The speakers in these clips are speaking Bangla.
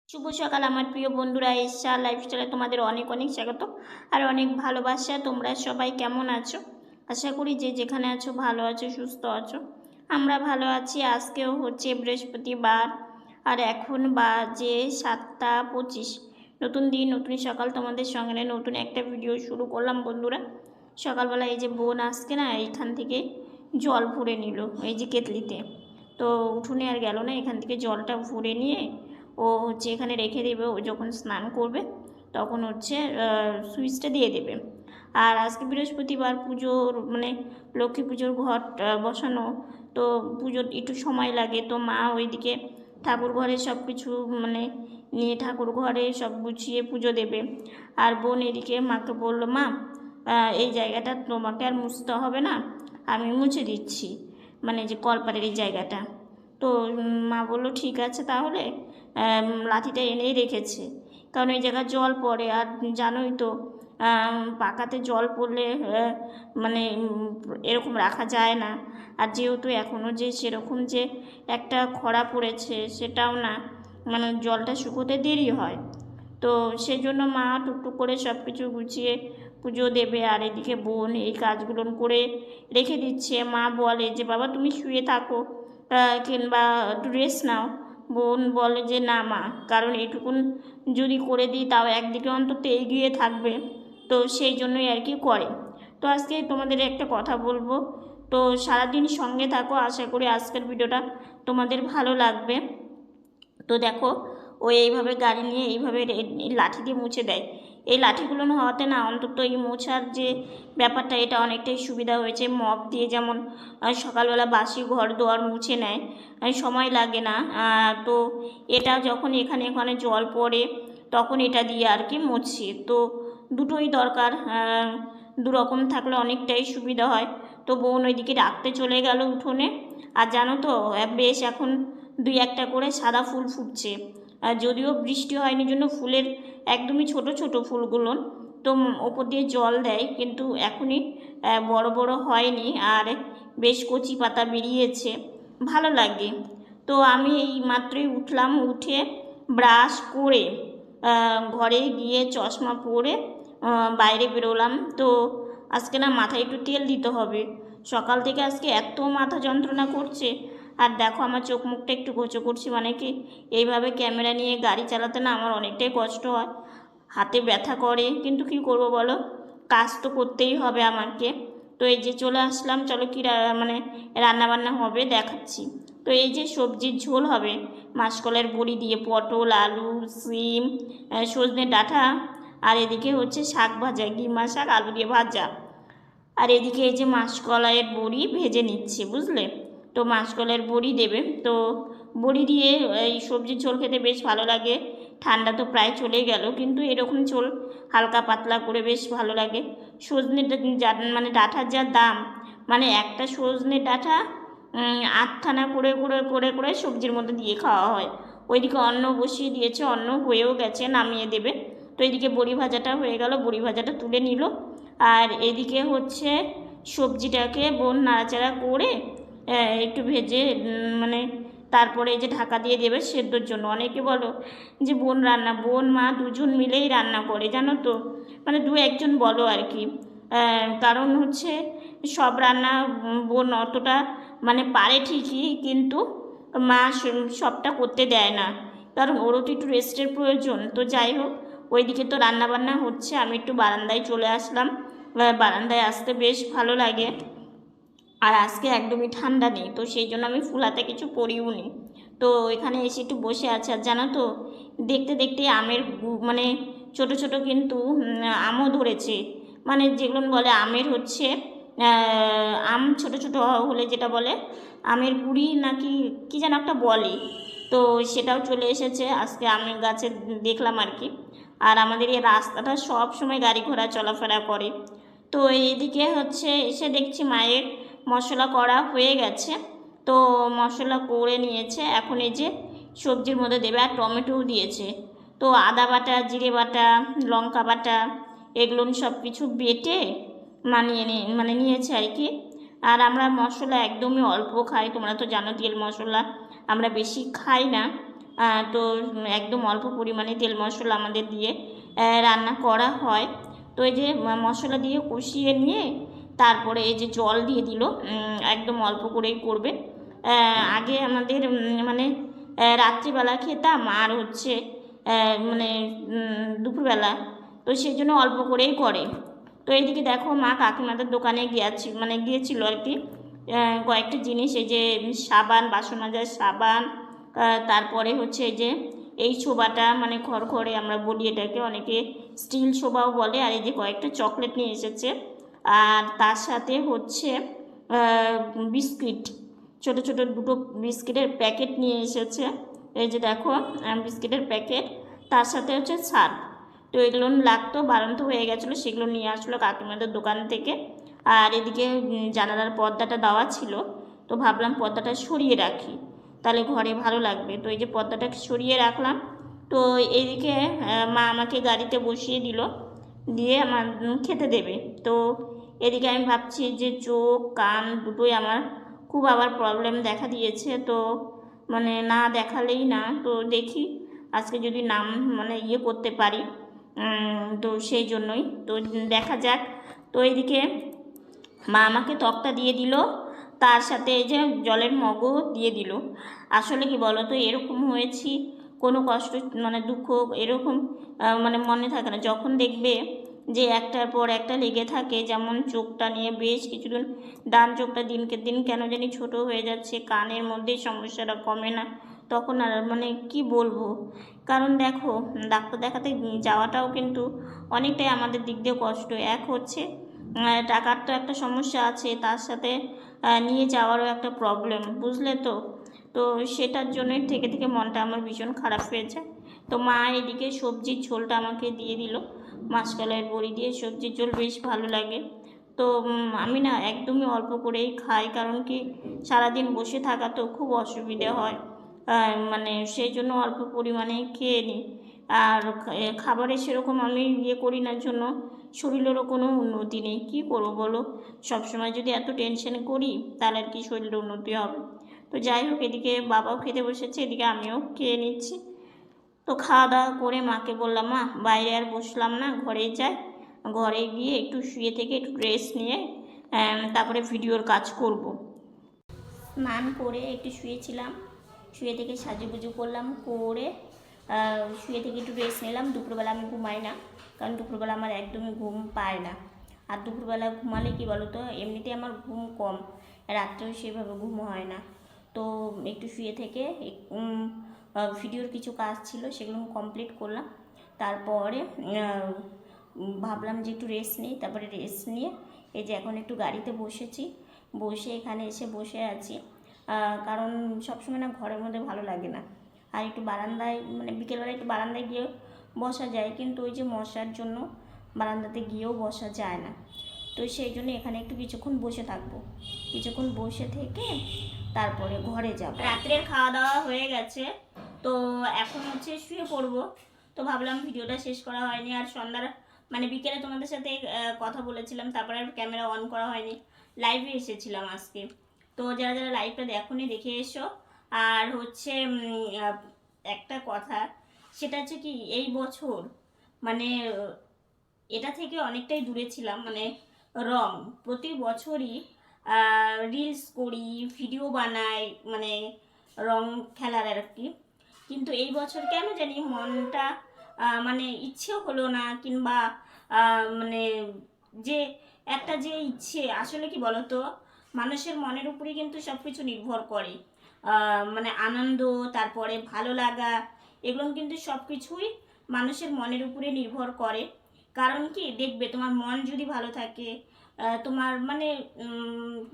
শুভ সকাল আমার প্রিয় বন্ধুরা, এসআর লাইফস্টাইলে তোমাদের অনেক অনেক স্বাগত আর অনেক ভালোবাসা। তোমরা সবাই কেমন আছো? আশা করি যে যেখানে আছো ভালো আছো, সুস্থ আছো। আমরা ভালো আছি। আজকেও হচ্ছে বৃহস্পতিবার আর এখন বাজে 7টা 25। নতুন দিন, নতুন সকাল, তোমাদের সঙ্গে নতুন একটা ভিডিও শুরু করলাম বন্ধুরা। সকালবেলা এই যে বোন আজকে না এইখান থেকে জল ভরে নিল এই যে কেতলিতে। তো উঠোনে আর গেল না, এখান থেকে জলটা ভরে নিয়ে ও হচ্ছে এখানে রেখে দেবে। ও যখন স্নান করবে তখন হচ্ছে সুইচটা দিয়ে দেবে। আর আজকে বৃহস্পতিবার, পুজোর মানে লক্ষ্মী পুজোর ঘট বসানো, তো পুজোর একটু সময় লাগে। তো মা ওইদিকে ঠাকুর ঘরে সব কিছু মানে নিয়ে ঠাকুর ঘরে সব গুছিয়ে পুজো দেবে। আর বোন এদিকে মাকে বললো, মা এই জায়গাটা তোমাকে আর মুছতে হবে না, আমি মুছে দিচ্ছি, মানে যে কলপাড়ের এই জায়গাটা। তো মা বললো ঠিক আছে তাহলে। লাঠিটা এনেই রেখেছে, কারণ এই জায়গায় জল পড়ে। আর জানোই তো পাকাতে জল পড়লে মানে এরকম রাখা যায় না। আর যেহেতু এখনও যে সেরকম যে একটা খরা পড়েছে সেটাও না, মানে জলটা শুকোতে দেরি হয়। তো সেই জন্য মা টুকটুক করে সব কিছু গুছিয়ে পুজো দেবে। আর এদিকে বোন এই কাজগুলো করে রেখে দিচ্ছে। মা বলে যে বাবা তুমি শুয়ে থাকো কিংবা একটু রেস্ট নাও। বোন বলে যে না মা, কারণ এইটুকুন যদি করে দিই তাও একদিকে অন্তত এগিয়ে থাকবে। তো সেই জন্যই আর কি করে। তো আজকে তোমাদের একটা কথা বলবো, তো সারাদিন সঙ্গে থাকো, আশা করি আজকের ভিডিওটা তোমাদের ভালো লাগবে। তো দেখো, ও এইভাবে গাড়ি নিয়ে এইভাবে লাঠি দিয়ে মুছে দেয়। এই লাঠিগুলো হওয়াতে না অন্তত এই মোছার যে ব্যাপারটা এটা অনেকটাই সুবিধা হয়েছে। মপ দিয়ে যেমন সকালবেলা বাসি ঘর দোয়ার মুছে নেয়, সময় লাগে না। তো এটা যখন এখানে এখানে জল পড়ে তখন এটা দিয়ে আর কি মুছি। তো দুটোই দরকার, দুরকম থাকলে অনেকটাই সুবিধা হয়। তো বোন ওইদিকে রাখতে চলে গেল উঠোনে। আর জানো তো বেশ এখন 2-1টা করে সাদা ফুল ফুটছে। আর যদিও বৃষ্টি হয়নি জন্য ফুলের একদমই ছোট ছোট ফুলগুলো তো ওপর দিয়ে জল দেয়, কিন্তু এখনই বড় বড় হয়নি। আর বেশ কচি পাতা বেরিয়েছে, ভালো লাগে। তো আমি এই মাত্রই উঠলাম, উঠে ব্রাশ করে ঘরে গিয়ে চশমা পরে বাইরে বেরোলাম। তো আজকে না মাথায় একটু তেল দিতে হবে। সকাল থেকে আজকে এত মাথা যন্ত্রণা করছে। আর দেখো আমার চোখ মুখটা একটু গোচো করছে, মানে কি এইভাবে ক্যামেরা নিয়ে গাড়ি চালাতে না আমার অনেকটাই কষ্ট হয়, হাতে ব্যথা করে, কিন্তু কি করব বলো, কাজ তো করতেই হবে আমাকে। তো এই যে চলে আসলাম, চলো কি মানে রান্নাবান্না হবে দেখাচ্ছি। তো এই যে সবজির ঝোল হবে মাসকলাইয়ের বড়ি দিয়ে, পটল, আলু, সিম, সজনে ডাঁটা। আর এদিকে হচ্ছে শাক ভাজা, গিমা শাক আলু দিয়ে ভাজা। আর এদিকে এই যে মাসকলাইয়ের বড়ি ভেজে নিচ্ছে, বুঝলে। তো মাসকলাইয়ের বড়ি দেবে। তো বড়ি দিয়ে এই সবজির ঝোল খেতে বেশ ভালো লাগে। ঠান্ডা তো প্রায় চলে গেল, কিন্তু এরকম ঝোল হালকা পাতলা করে বেশ ভালো লাগে। সজনে মানে ডাঁটার যা দাম, মানে একটা সজনে ডাঁটা 8খানা করে করে করে করে সবজির মধ্যে দিয়ে খাওয়া হয়। ওইদিকে অন্ন বসিয়ে দিয়েছে, অন্ন হয়েও গেছে, নামিয়ে দেবে। তো এইদিকে বড়ি ভাজাটা হয়ে গেল, বড়ি ভাজাটা তুলে নিল। আর এদিকে হচ্ছে সবজিটাকে বোন নাড়াচাড়া করে একটু ভেজে মানে তারপরে এই যে ঢাকা দিয়ে দেবে সেদ্ধর জন্য। অনেকে বলো যে বোন মা দুজন মিলেই রান্না করে, জানো তো, মানে 2-1জন বলো আর কি। কারণ হচ্ছে সব রান্না বোন অতটা মানে পারে ঠিকই, কিন্তু মা সবটা করতে দেয় না, কারণ ওরও তো একটু রেস্টের প্রয়োজন। তো যাই হোক, ওইদিকে তো রান্নাবান্না হচ্ছে, আমি একটু বারান্দায় চলে আসলাম। বারান্দায় আসতে বেশ ভালো লাগে। আর আজকে একদমই ঠান্ডা নেই, তো সেই জন্য আমি ফুল হাতে কিছু পরিও নি। তো এখানে এসে একটু বসে আছে। আর জানো তো, দেখতে দেখতে আমের মানে ছোট ছোট কিন্তু আমও ধরেছে, মানে যেগুলো বলে আমের হচ্ছে আম ছোট ছোট হলে যেটা বলে আমের গুড়ি নাকি কি যেন একটা বলে, তো সেটাও চলে এসেছে আজকে আমের গাছে দেখলাম আর কি। আর আমাদের এই রাস্তাটা সব সময় গাড়ি ঘোড়া চলাফেরা করে। তো এইদিকে হচ্ছে এসে দেখছি মায়ের মশলা করা হয়ে গেছে। তো মশলা করে নিয়েছে, এখন এই যে সবজির মধ্যে দেবে। আর টমেটোও দিয়েছে। তো আদা বাটা, জিরে বাটা, লঙ্কা বাটা, এগুলো সব কিছু বেটে মানে নিয়েছে আর কি। আর আমরা মশলা একদমই অল্প খাই, তোমরা তো জানো তেল মশলা আমরা বেশি খাই না। তো একদম অল্প পরিমাণে তেল মশলা আমাদের দিয়ে রান্না করা হয়। তো এই যে মশলা দিয়ে কষিয়ে নিয়ে তারপরে এই যে জল দিয়ে দিল, একদম অল্প করেই করবে। আগে আমাদের মানে রাত্রিবেলা খেতাম আর হচ্ছে মানে দুপুরবেলা, তো সেই জন্য অল্প করেই করে। তো এইদিকে দেখো মা কাকিমাদের দোকানে গিয়েছিল আর কি, কয়েকটা জিনিস, এই যে সাবান, বাসন মাজার সাবান, তারপরে হচ্ছে এই যে এই ছোবাটা মানে খড়খড়ে আমরা বলি এটাকে, অনেকে স্টিল ছোবাও বলে, আর এই যে কয়েকটা চকলেট নিয়ে এসেছে। আর তার সাথে হচ্ছে বিস্কিট, ছোট ছোট দুটো বিস্কিটের প্যাকেট নিয়ে এসেছে। এই যে দেখো বিস্কিটের প্যাকেট, তার সাথে হচ্ছে সার্ফ। তো এগুলো লাগতো, বাড়ন্ত হয়ে গেছিলো, সেগুলো নিয়ে আসলো কাকিমাদের দোকান থেকে। আর এদিকে জানালার পর্দাটা দেওয়া ছিল, তো ভাবলাম পর্দাটা সরিয়ে রাখি, তাহলে ঘরে ভালো লাগবে। তো এই যে পর্দাটা সরিয়ে রাখলাম। তো এইদিকে মা আমাকে গাড়িতে বসিয়ে দিল, দিয়ে আমার খেতে দেবে। তো এদিকে আমি ভাবছি যে চোখ কান দুটোই আমার খুব আবার প্রবলেম দেখা দিয়েছে, তো মানে না দেখালেই না। তো দেখি আজকে যদি নাম করতে পারি, তো সেই জন্যই তো দেখা যাক। তো এইদিকে মা আমাকে তক্তা দিয়ে দিল, তার সাথে এই যে জলের মগও দিয়ে দিল। আসলে কি বলো তো, এরকম হয়েছি, কোনো কষ্ট দুঃখ এরকম মনে থাকে না। যখন দেখবে যে একটার পর একটা লেগে থাকে, যেমন চোখটা নিয়ে বেশ কিছুদিন, ডান চোখটা দিনকে দিন কেন জানি ছোট হয়ে যাচ্ছে, কানের মধ্যেই সমস্যাটা কমে না, তখন আর কি বলবো। কারণ দেখো, ডাক্তার দেখাতে যাওয়াটাও কিন্তু অনেকটাই আমাদের দিক দিয়ে কষ্ট। এক হচ্ছে টাকার তো একটা সমস্যা আছে, তার সাথে নিয়ে যাওয়ারও একটা প্রবলেম, বুঝলে তো। তো সেটার জন্যই থেকে থেকে মনটা আমার ভীষণ খারাপ হয়েছে। তো মা এদিকে সবজির ঝোলটা আমাকে দিয়ে দিল, মাসকলাইয়ের বড়ি দিয়ে সবজির ঝোল বেশ ভালো লাগে। তো আমি না একদমই অল্প করেই খাই, কারণ কি সারাদিন বসে থাকা তো খুব অসুবিধে হয়, সেই জন্য অল্প পরিমাণে খেয়ে নিই। আর খাবারে সেরকম আমি করি না জন্য শরীরেরও কোনো উন্নতি নেই। কী করবো বলো, সবসময় যদি এত টেনশন করি তাহলে আর কি শরীরের উন্নতি হবে। তো যাই হোক, এদিকে বাবাও খেতে বসেছে, এদিকে আমিও খেয়ে নিচ্ছি। তো খাওয়া দাওয়া করে মাকে বললাম, মা বাইরে আর বসলাম না, ঘরেই যাই, ঘরে গিয়ে একটু শুয়ে থেকে একটু রেস্ট নিয়ে তারপরে ভিডিওর কাজ করব। স্নান করে একটু শুয়েছিলাম, শুয়ে থেকে সাজুগুজু করলাম, করে শুয়ে থেকে একটু রেস্ট নিলাম। দুপুরবেলা আমি ঘুমাই না, কারণ দুপুরবেলা আমার একদমই ঘুম পায় না। আর দুপুরবেলা ঘুমালে কি বলো তো, এমনিতে আমার ঘুম কম, রাত্রেও সেভাবে ঘুম হয় না। তো একটু শুয়ে থেকে ভিডিওর কিছু কাজ ছিল, সেগুলো কমপ্লিট করলাম। তারপরে ভাবলাম যে একটু রেস্ট নিই, তারপরে রেস্ট নিয়ে এই যে এখন একটু গাড়িতে বসেছি, বসে এখানে এসে বসে আছি। কারণ সবসময় না ঘরের মধ্যে ভালো লাগে না, আর একটু বারান্দায় বিকেলবেলা একটু বারান্দায় গিয়ে বসা যায়, কিন্তু ওই যে মশার জন্য বারান্দাতে গিয়েও বসা যায় না। তো সেই জন্য এখানে একটু কিছুক্ষণ বসে থাকবো, কিছুক্ষণ বসে থেকে তারপরে ঘরে যাব। রাত্রের খাওয়া দাওয়া হয়ে গেছে, তো এখন হচ্ছে শুয়ে পড়বো। তো ভাবলাম ভিডিওটা শেষ করা হয়নি, আর সন্ধ্যার বিকেলে তোমাদের সাথে কথা বলেছিলাম, তারপরে আর ক্যামেরা অন করা হয়নি, লাইভে এসেছিলাম আজকে। তো যারা যারা লাইভটা দেখোনি দেখে এসো। আর হচ্ছে একটা কথা, সেটা হচ্ছে কি, এই বছর এটা থেকে অনেকটাই দূরে ছিলাম। রং প্রতি বছরই রিলস করি, ভিডিও বানাই, রং খেলার আর কি, কিন্তু এই বছর কেন জানি মনটা ইচ্ছেও হলো না, কিংবা যে একটা যে ইচ্ছে, আসলে কি বলতো, মানুষের মনের উপরে কিন্তু সব কিছু নির্ভর করে। আনন্দ, তারপরে ভালো লাগা, এগুলো কিন্তু সব কিছুই মানুষের মনের উপরে নির্ভর করে। কারণ কি, দেখবে তোমার মন যদি ভালো থাকে, তোমার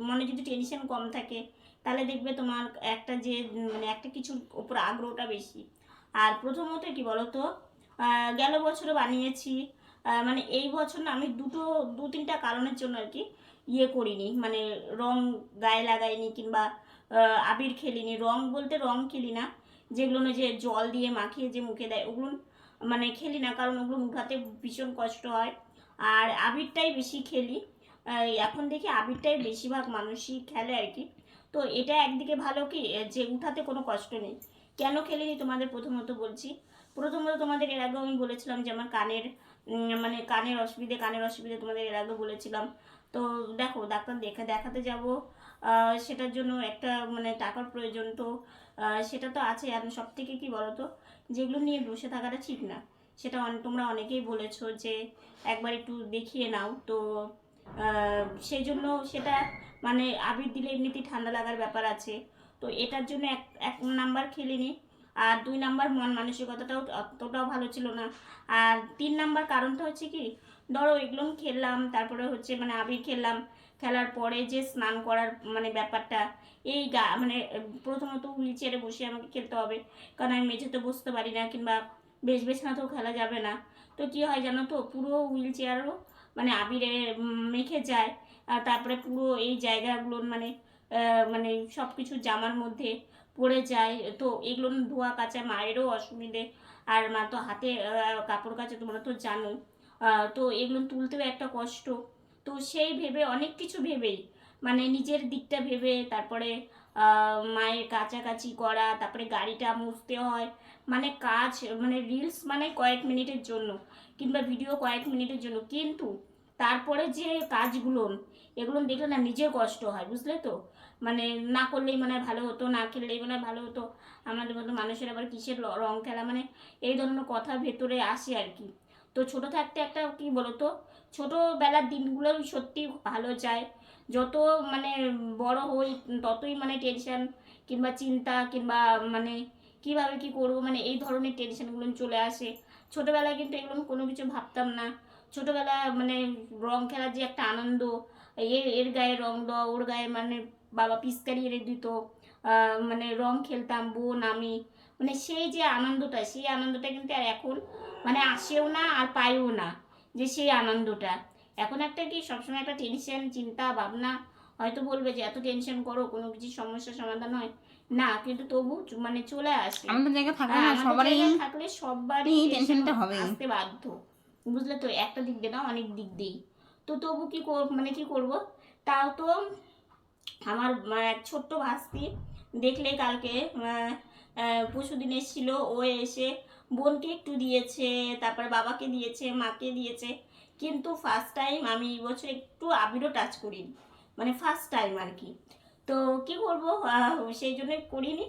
মনে যদি টেনশন কম থাকে, তাহলে দেখবে তোমার একটা যে একটা কিছুর উপর আগ্রহটা বেশি। আর প্রথমত কি বলতো, গেল বছরও বানিয়েছি, এই বছর না আমি দু তিনটা কারণের জন্য আর কি করিনি, রং গায়ে লাগাইনি, কিংবা আবির খেলিনি। রং বলতে রং খেলি না, যেগুলো না যে জল দিয়ে মাখিয়ে যে মুখে দেয়, ওগুলো খেলি না, কারণ ওগুলো মুখাতে ভীষণ কষ্ট হয়। আর আবিরটাই বেশি খেলি, এখন দেখি আবিরটাই বেশিরভাগ মানুষই খেলে আর কি। তো এটা একদিকে ভালো কি, যে উঠাতে কোনো কষ্ট নেই, কেন খেলিনি তোমাদের প্রথমত বলছি। প্রথমত তোমাদের এর আগেও আমি বলেছিলাম যে আমার কানের মানে কানের অসুবিধে তোমাদের এর আগে বলেছিলাম। তো দেখো ডাক্তার দেখাতে যাব, সেটার জন্য একটা মানে টাকার প্রয়োজন। তো সেটা তো আছে। আর সব থেকে কী বলো তো, যেগুলো নিয়ে বসে থাকাটা ঠিক না। সেটা তোমরা অনেকেই বলেছো যে একবার একটু দেখিয়ে নাও। তো সেই জন্য সেটা মানে আবির দিলে এমনিতেই ঠান্ডা লাগার ব্যাপার আছে। তো এটার জন্য এক নাম্বার খেলিনি। আর 2 নাম্বার মন মানসিকতাটাও অতটাও ভালো ছিল না। আর 3 নাম্বার কারণটা হচ্ছে কি, ধরো এগুলো খেললাম, তারপরে হচ্ছে মানে আবির খেললাম, খেলার পরে যে স্নান করার মানে ব্যাপারটা, এই মানে প্রথমত হুইল চেয়ারে বসে আমাকে খেলতে হবে, কারণ আমি মেঝেতে বসতে পারি না, কিংবা বিছানাতেও খেলা যাবে না। তো কী হয় জানো তো, পুরো হুইল চেয়ারও মানে আবিরে মেখে যায়। আর তারপরে পুরো এই জায়গাগুলো মানে মানে সব কিছু জামার মধ্যে পড়ে যায়। তো এগুলো ধোয়া কাচা মায়েরও অসুবিধে। আর মা তো হাতে কাপড় কাচে, তোমরা তো জানো। তো এগুলো তুলতেও একটা কষ্ট। তো সেই ভেবে অনেক কিছু ভেবেই মানে নিজের দিকটা ভেবে, তারপরে মায়ের কাছাকাছি করা, তারপরে গাড়িটা মুছতে হয়, মানে কাজ মানে রিলস মানে কয়েক মিনিটের জন্য, কিংবা ভিডিও কয়েক মিনিটের জন্য, কিন্তু তারপরে যে কাজগুলো এগুলো দেখলে না নিজের কষ্ট হয়, বুঝলে তো। মানে না করলেই মানে ভালো হতো, না খেললেই মানে ভালো হতো, আমাদের মতো মানুষের আবার কিসের রং খেলা, মানে এই ধরনের কথা ভেতরে আসে আর কি। তো ছোট থাকতে একটা কি বলতো, ছোটোবেলার দিনগুলো সত্যি ভালো যায়। যত মানে বড় হই ততই মানে টেনশন কিংবা চিন্তা কিংবা মানে কিভাবে কি করব, মানে এই ধরনের টেনশনগুলো চলে আসে। ছোটোবেলায় কিন্তু এগুলো কোনো কিছু ভাবতাম না। ছোটোবেলায় মানে রং খেলার যে একটা আনন্দ, এর গায়ে রং দাও, ওর গায়ে মানে বাবা পিচকারি এনে দিত, মানে রং খেলতাম বোন আমি, মানে সেই আনন্দটা কিন্তু আর এখন মানে আসেও না আর পাইও না, যে সেই আনন্দটা। এখন একটা কি সবসময় একটা টেনশন, চিন্তা ভাবনা। হয়তো বলবে যে এত টেনশন করো কোনো কিছু সমস্যার সমাধান হয় না, কিন্তু তবু মানে চলে আসে। আমাদের জায়গা থাকলে না আমাদের সবারই জায়গায় থাকলে সবারই টেনশনটা হবে। আসতে বাধ্য, বুঝলে তো, একটা দিক দিয়ে না অনেক দিক দিয়েই। তো তবু কি মানে কি করব। তাও তো আমার এক ছোট্ট ভাস্তি দেখলে কালকে পরশু দিন এসেছিল, ও এসে বোনকে একটু দিয়েছে, তারপরে বাবাকে দিয়েছে, মাকে দিয়েছে, কিন্তু ফার্স্ট টাইম আমি এই বছর একটু আবিরও টাচ করিনি, মানে ফার্স্ট টাইম আর কি। তো কি করবো, সেই জন্য করিনি।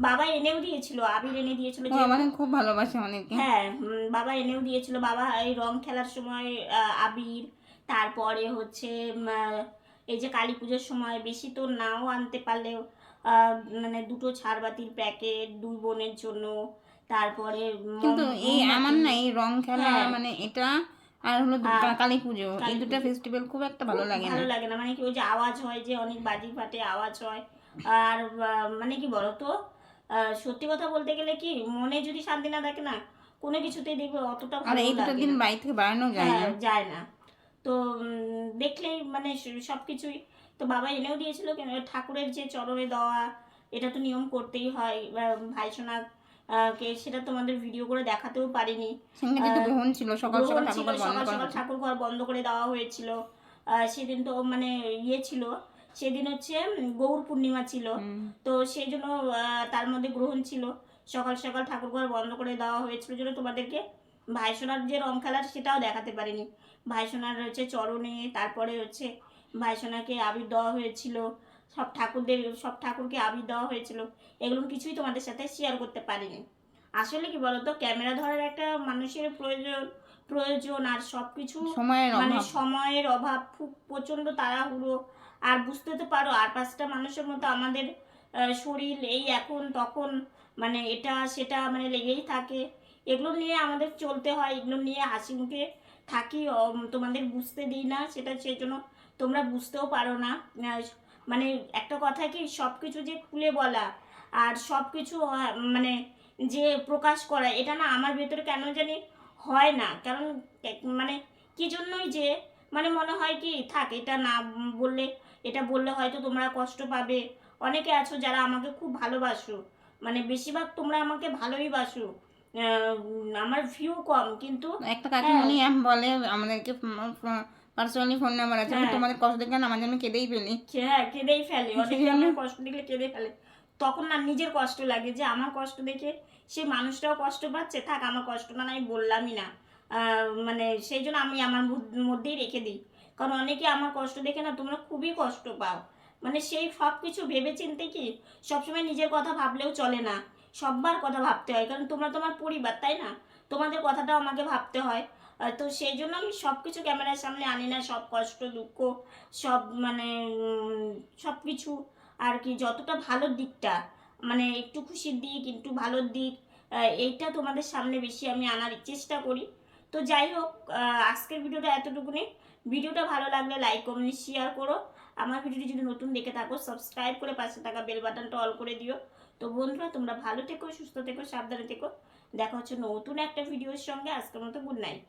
বাবা এনেও দিয়েছিল, আবির এনে দিয়েছিল, ও আমাকে খুব ভালোবাসে অনেকে। হ্যাঁ বাবা এনেও দিয়েছিল। বাবা এই রং খেলার সময় আবির, তারপরে হচ্ছে এই যে কালী পুজোর সময় বেশি তো নাও আনতে পারলেও মানে 2টো ঝাড়বাতির প্যাকেট 2 বোনের জন্য, তারপরে কিন্তু এই আমার মোমবাতি। না এই রং খেলা হ্যাঁ মানে এটা আর হলো কালী পুজো, এই দুটো ফেস্টিভ্যাল খুব একটা ভালো লাগে না। ভালো লাগে না, মানে কি ওই যে আওয়াজ হয়, যে অনেক বাজি ফাটে আওয়াজ হয়। আর মানে কি বলতো, সত্যি কথা বলতে গেলে কি, মনে যদি শান্তি না থাকে না, কোনো কিছুতেই দেখবে অতটা আর ভালো এই দুটো লাগে দিন না। বাড়ি থেকে বেড়ানো যায় হ্যাঁ না। যায় না। তো দেখলেই মানে সব কিছুই তো বাবা এনেও দিয়েছিল, কেন ঠাকুরের যে চরণে দেওয়া, এটা তো নিয়ম করতেই হয়। ভাইসোনা কে সেটা তোমাদের ভিডিও করে দেখাতেও পারিনি। সঙ্গে যেহেতু গ্রহণ ছিল, সকাল সকাল ঠাকুর ঘর বন্ধ সকাল করা সকাল হয়েছে। ঠাকুর ঘর বন্ধ করে দেওয়া হয়েছিল। সেদিন তো মানে ইয়ে ছিল, সেদিন হচ্ছে গৌর পূর্ণিমা ছিল। তো সেই জন্য তার মধ্যে গ্রহণ ছিল, সকাল সকাল ঠাকুর ঘর বন্ধ করে দেওয়া হয়েছিল জন্য তোমাদেরকে ভাইসোনার যে রং খেলার সেটাও দেখাতে পারিনি। ভাইসোনার হচ্ছে চরণে, তারপরে হচ্ছে ভাইসোনাকে আবির দেওয়া হয়েছিল, সব ঠাকুরকে আবির দেওয়া হয়েছিল, এগুলো কিছুই তোমাদের সাথে শেয়ার করতে পারিনি। আসলে কি বলতো, ক্যামেরা ধরার একটা মানুষের প্রয়োজন আর সব কিছু মানে সময়ের অভাব, খুব প্রচণ্ড তাড়াহুড়ো। আর বুঝতে তো পারো, আর 5টা মানুষের মতো আমাদের শরীর এই এখন তখন মানে এটা সেটা মানে লেগেই থাকে। এগুলো নিয়ে আমাদের চলতে হয়, এগুলো নিয়ে হাসি মুখে থাকি, তোমাদের বুঝতে দিই না, সেটা সেই জন্য তোমরা বুঝতেও পারো না। মানে একটা কথা কি, সব কিছু যে খুলে বলা আর সব কিছু মানে যে প্রকাশ করা, এটা না আমার ভেতরে কেন জানি হয় না। কারণ মানে কি জন্যই যে মানে মনে হয় কি, থাক এটা না বললে, এটা বললে হয়তো তোমরা কষ্ট পাবে। অনেকে আছো যারা আমাকে খুব ভালোবাসো, মানে বেশিরভাগ তোমরা আমাকে ভালোই বাসো। আমার ভিউ কম, কিন্তু একটা কাকিমণি বলে আমাদেরকে পার্সোনালি ফোন নাম্বার আছে, আমি তোমাদের কষ্ট দেখলে না মাঝে আমি কেঁদেই ফেলি। হ্যাঁ কেঁদেই ফেলে, অনেকে আমার কষ্ট দেখলে কেঁদে ফেলে। তখন না নিজের কষ্ট লাগে যে আমার কষ্ট দেখে সেই মানুষটাও কষ্ট পাচ্ছে, থাক আমার কষ্টটা না আমি বললামই না। মানে সেই জন্য আমি আমার মধ্যেই রেখে দিই। কারণ অনেকে আমার কষ্ট দেখে না তোমরা খুবই কষ্ট পাও, মানে সেই সব কিছু ভেবে চিনতে কি সবসময় নিজের কথা ভাবলেও চলে না, সব্বার কথা ভাবতে হয়, কারণ তোমরা তোমার পরিবার, তাই না? তোমাদের কথাটাও আমাকে ভাবতে হয়। তো সেই জন্য আমি সব কিছু ক্যামেরার সামনে আনি না, সব কষ্ট দুঃখ সব মানে সব কিছু আর কি, যতটা ভালো দিকটা মানে একটু খুশির দিক একটু ভালোর দিক এইটা তোমাদের সামনে বেশি আমি আনার চেষ্টা করি। তো যাই হোক, আজকের ভিডিওটা এতটুকুনি। ভিডিওটা ভালো লাগলে লাইক কমেন্ট শেয়ার করো। আমার ভিডিওটি যদি নতুন দেখে থাকো সাবস্ক্রাইব করে পাশে থাকা বেল বাটনটা অল করে দিও। তো বন্ধুরা তোমরা ভালো থেকো, সুস্থ থেকো, সাবধানে থেকো। দেখা হচ্ছে নতুন একটা ভিডিওর সঙ্গে। আজকের মতো গুড নাইট।